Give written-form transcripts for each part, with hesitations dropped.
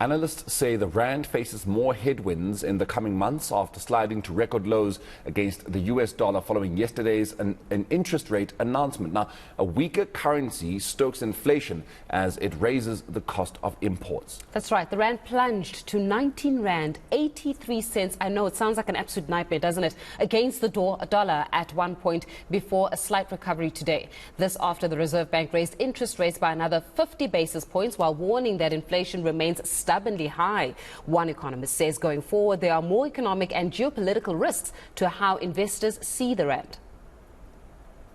Analysts say the rand faces more headwinds in the coming months after sliding to record lows against the US dollar following yesterday's an interest rate announcement. Now, a weaker currency stokes inflation as it raises the cost of imports. That's right. The rand plunged to 19 rand 83 cents. I know it sounds like an absolute nightmare, doesn't it? Against the dollar at one point before a slight recovery today. This after the Reserve Bank raised interest rates by another 50 basis points while warning that inflation remains stubbornly high. One economist says going forward there are more economic and geopolitical risks to how investors see the rand.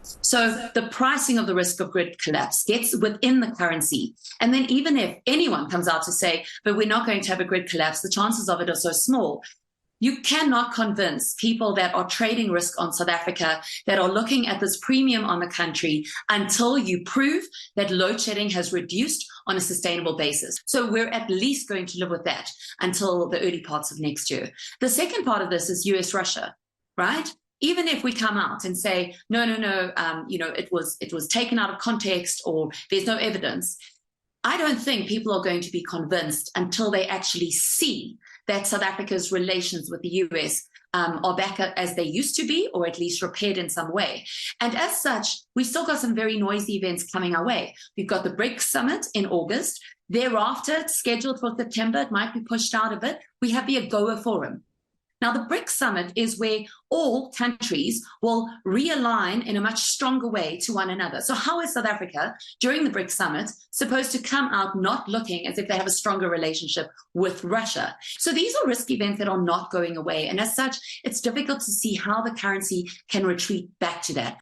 So the pricing of the risk of grid collapse gets within the currency. And then even if anyone comes out to say, but we're not going to have a grid collapse, the chances of it are so small. You cannot convince people that are trading risk on South Africa, that are looking at this premium on the country, until you prove that load shedding has reduced on a sustainable basis. So we're at least going to live with that until the early parts of next year. The second part of this is US-Russia, right? Even if we come out and say, no, it was taken out of context or there's no evidence, I don't think people are going to be convinced until they actually see that South Africa's relations with the US are back as they used to be, or at least repaired in some way. And as such, we've still got some very noisy events coming our way. We've got the BRICS summit in August. Thereafter, it's scheduled for September. It might be pushed out a bit. We have the AGOA Forum. Now, the BRICS summit is where all countries will realign in a much stronger way to one another. So how is South Africa, during the BRICS summit, supposed to come out not looking as if they have a stronger relationship with Russia? So these are risk events that are not going away. And as such, it's difficult to see how the currency can retreat back to that.